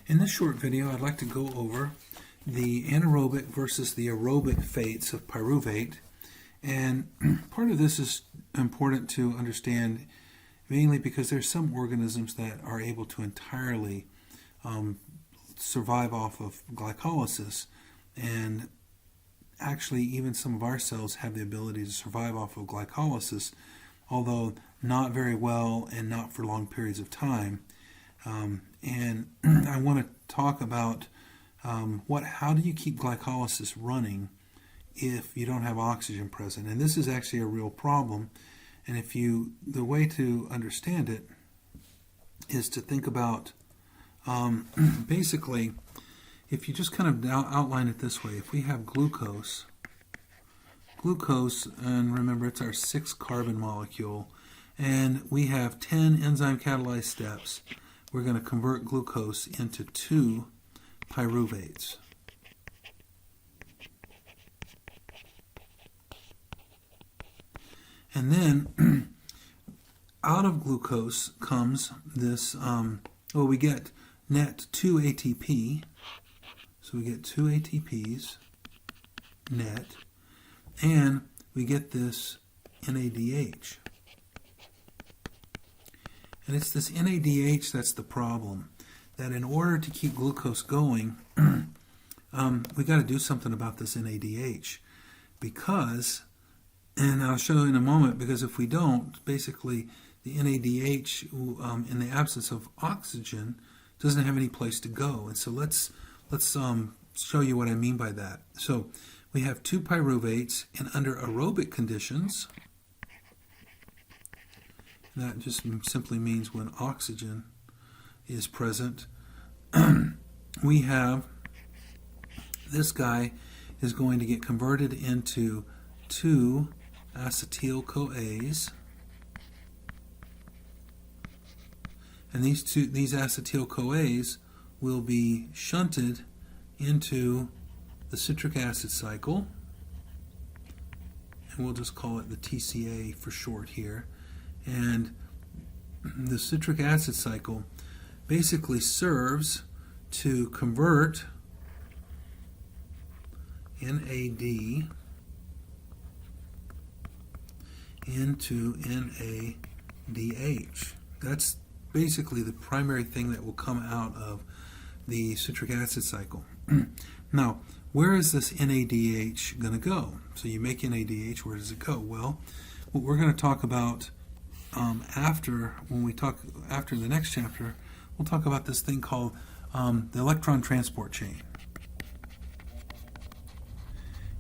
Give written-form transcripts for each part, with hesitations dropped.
In this short video, I'd like to go over the anaerobic versus the aerobic fates of pyruvate. And part of this is important to understand mainly because there's some organisms that are able to entirely survive off of glycolysis. And actually, even some of our cells have the ability to survive off of glycolysis, although not very well and not for long periods of time. And I want to talk about how do you keep glycolysis running if you don't have oxygen present. And this is actually a real problem. And the way to understand it is to think about basically, if you just kind of outline it this way, if we have glucose, and remember it's our 6th carbon molecule, and we have 10 enzyme catalyzed steps, we're going to convert glucose into 2 pyruvates. And then out of glucose comes this, we get net 2 ATP. So we get 2 ATPs net, and we get this NADH. And it's this NADH that's the problem, that in order to keep glucose going, we got to do something about this NADH, because, and I'll show you in a moment, because if we don't, basically the NADH, in the absence of oxygen, doesn't have any place to go. And so let's show you what I mean by that. So we have 2 pyruvates, and under aerobic conditions, that just simply means when oxygen is present, we have this guy is going to get converted into 2 acetyl-CoAs, and these acetyl-CoAs will be shunted into the citric acid cycle, and we'll just call it the TCA for short here. And the citric acid cycle basically serves to convert NAD into NADH. That's basically the primary thing that will come out of the citric acid cycle. Now, where is this NADH going to go? So you make NADH, where does it go? Well, what we're going to talk about after the next chapter, we'll talk about this thing called the electron transport chain.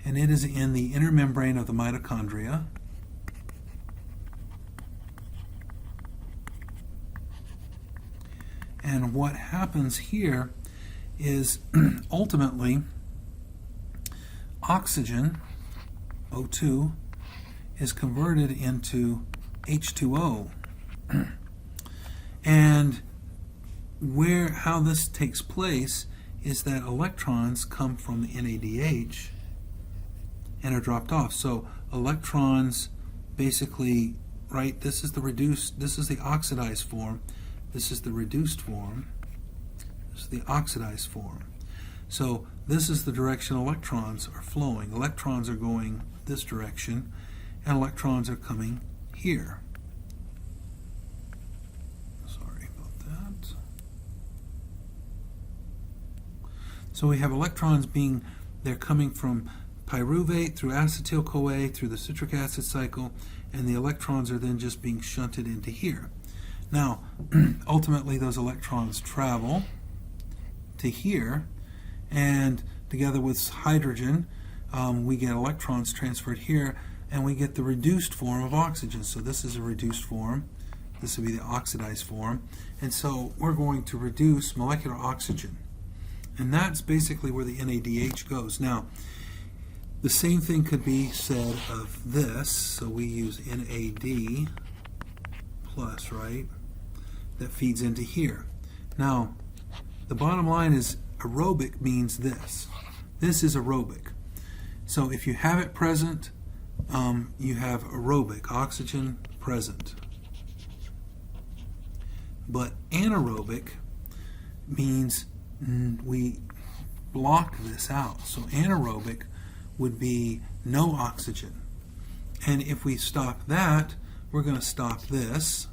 And it is in the inner membrane of the mitochondria. And what happens here is ultimately oxygen, O2, is converted into H2O. And how this takes place is that electrons come from the NADH and are dropped off. So electrons basically, right, this is the oxidized form, this is the reduced form, this is the oxidized form. So this is the direction electrons are flowing. Electrons are going this direction, and electrons are coming here. Sorry about that. So we have electrons they're coming from pyruvate through acetyl-CoA through the citric acid cycle, and the electrons are then just being shunted into here. Now, ultimately those electrons travel to here, and together with hydrogen, we get electrons transferred here, and we get the reduced form of oxygen. So this is a reduced form. This would be the oxidized form. And so we're going to reduce molecular oxygen. And that's basically where the NADH goes. Now, the same thing could be said of this. So we use NAD plus, right? That feeds into here. Now, the bottom line is aerobic means this. This is aerobic. So if you have it present, you have aerobic, oxygen present. But anaerobic means we block this out. So anaerobic would be no oxygen. And if we stop that, we're going to stop this,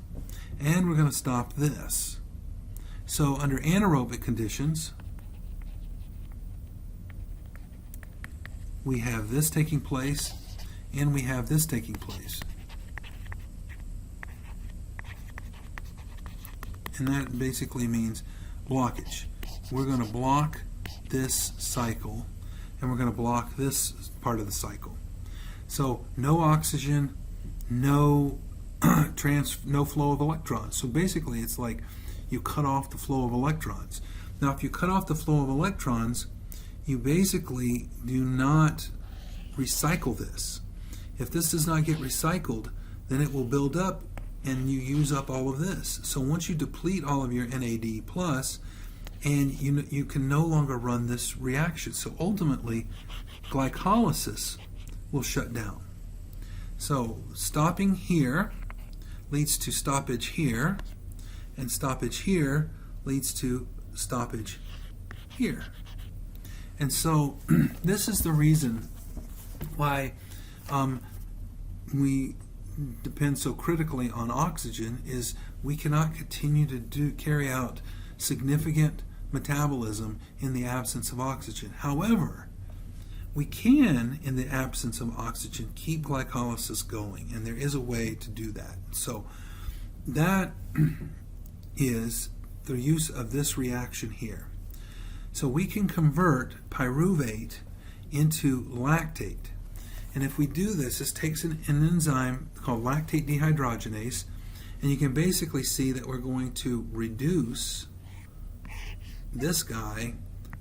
and we're going to stop this. So under anaerobic conditions, we have this taking place, and we have this taking place. And that basically means blockage. We're going to block this cycle, and we're going to block this part of the cycle. So no oxygen, no no flow of electrons. So basically it's like you cut off the flow of electrons. Now if you cut off the flow of electrons, you basically do not recycle this. If this does not get recycled, then it will build up and you use up all of this. So once you deplete all of your NAD+, and you can no longer run this reaction. So ultimately, glycolysis will shut down. So stopping here leads to stoppage here, and stoppage here leads to stoppage here. And so this is the reason why we depend so critically on oxygen, is we cannot continue to carry out significant metabolism in the absence of oxygen. However, we can, in the absence of oxygen, keep glycolysis going, and there is a way to do that. So that is the use of this reaction here. So we can convert pyruvate into lactate. And if we do this, this takes an enzyme called lactate dehydrogenase, and you can basically see that we're going to reduce this guy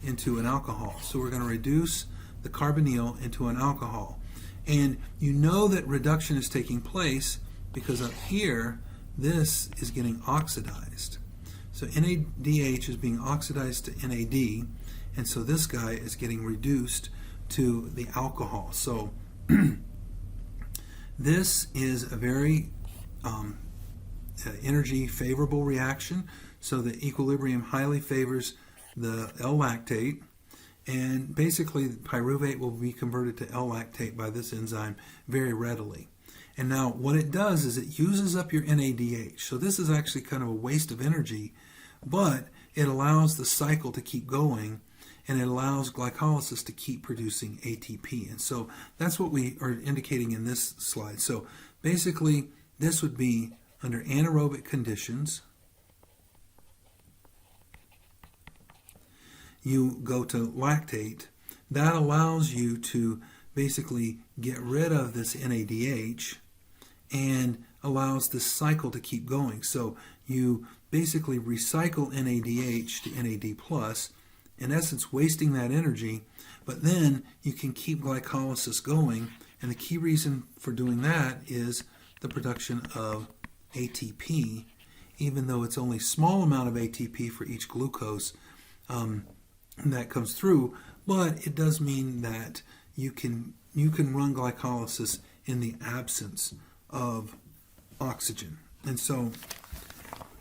into an alcohol. So we're going to reduce the carbonyl into an alcohol. And you know that reduction is taking place because up here, this is getting oxidized. So NADH is being oxidized to NAD, and so this guy is getting reduced to the alcohol. So this is a very energy favorable reaction. So the equilibrium highly favors the L-lactate, and basically pyruvate will be converted to L-lactate by this enzyme very readily. And now what it does is it uses up your NADH. So this is actually kind of a waste of energy, but it allows the cycle to keep going, and it allows glycolysis to keep producing ATP. And so that's what we are indicating in this slide. So basically this would be under anaerobic conditions. You go to lactate. That allows you to basically get rid of this NADH and allows this cycle to keep going. So you basically recycle NADH to NAD+, in essence wasting that energy, but then you can keep glycolysis going, and the key reason for doing that is the production of ATP, even though it's only a small amount of ATP for each glucose that comes through, but it does mean that you can run glycolysis in the absence of oxygen. And so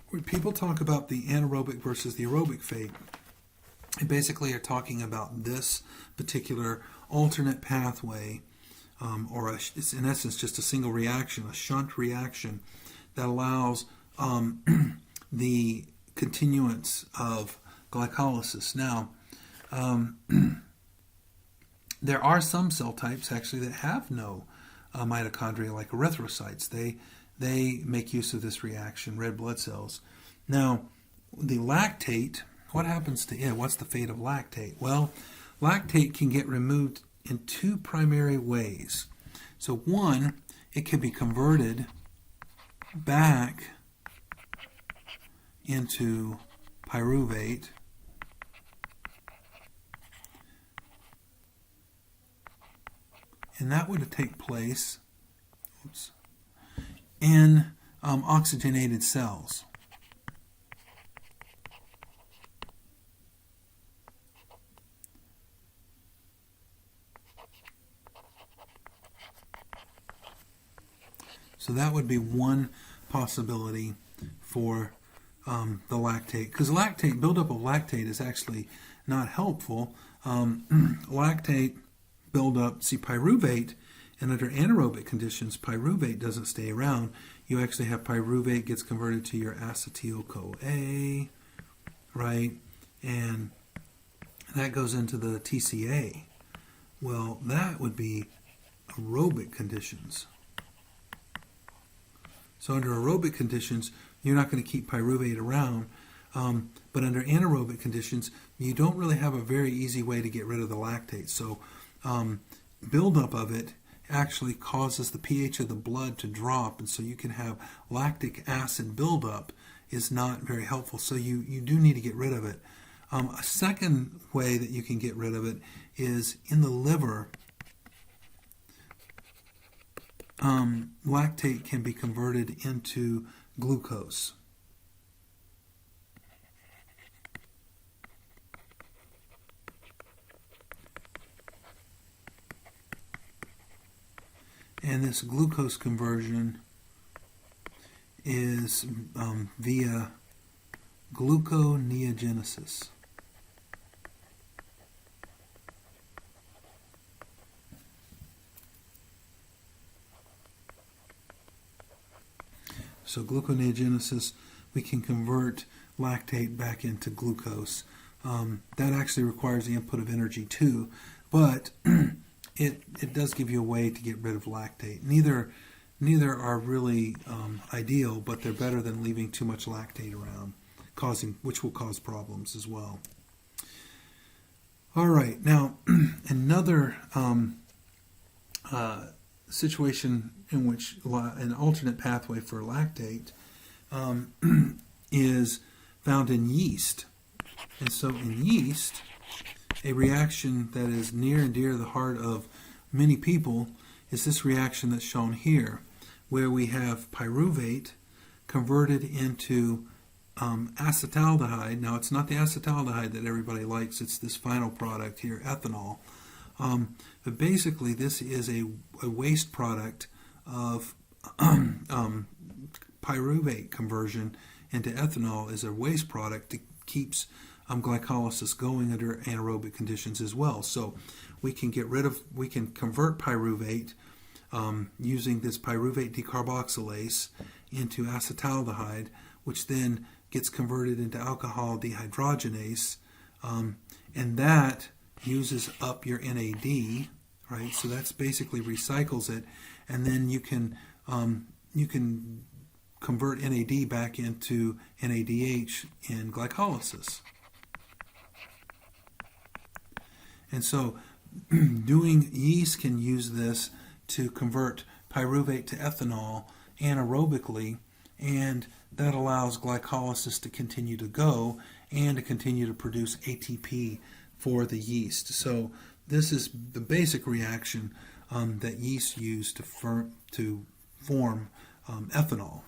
when people talk about the anaerobic versus the aerobic fate, they basically are talking about this particular alternate pathway, it's in essence just a single reaction, a shunt reaction that allows the continuance of glycolysis. Now, there are some cell types actually that have no mitochondria, like erythrocytes. They make use of this reaction, red blood cells. Now, the lactate, what happens to it? What's the fate of lactate? Well, lactate can get removed in two primary ways. So one, it can be converted back into pyruvate, and that would take place in oxygenated cells. So that would be one possibility for the lactate, because buildup of lactate is actually not helpful. Lactate buildup, see, pyruvate, and under anaerobic conditions, pyruvate doesn't stay around. You actually have pyruvate gets converted to your acetyl-CoA, right? And that goes into the TCA. Well, that would be aerobic conditions. So under aerobic conditions, you're not going to keep pyruvate around. But under anaerobic conditions, you don't really have a very easy way to get rid of the lactate. So buildup of it actually causes the pH of the blood to drop, and so you can have lactic acid buildup is not very helpful. So you do need to get rid of it. A second way that you can get rid of it is in the liver. Lactate can be converted into glucose. And this glucose conversion is via gluconeogenesis. So gluconeogenesis, we can convert lactate back into glucose. That actually requires the input of energy too, but it does give you a way to get rid of lactate. Neither are really ideal, but they're better than leaving too much lactate around, which will cause problems as well. All right, now another situation in which an alternate pathway for lactate is found in yeast. And so in yeast, a reaction that is near and dear to the heart of many people is this reaction that's shown here, where we have pyruvate converted into acetaldehyde. Now, it's not the acetaldehyde that everybody likes, it's this final product here, ethanol. But basically, this is a waste product of pyruvate conversion into ethanol is a waste product that keeps glycolysis going under anaerobic conditions as well. So we can convert pyruvate using this pyruvate decarboxylase into acetaldehyde, which then gets converted into alcohol dehydrogenase, and that uses up your NAD, right? So that's basically recycles it, and then you can convert NAD back into NADH in glycolysis. And so yeast can use this to convert pyruvate to ethanol anaerobically, and that allows glycolysis to continue to go and to continue to produce ATP for the yeast. So this is the basic reaction that yeast use to form ethanol.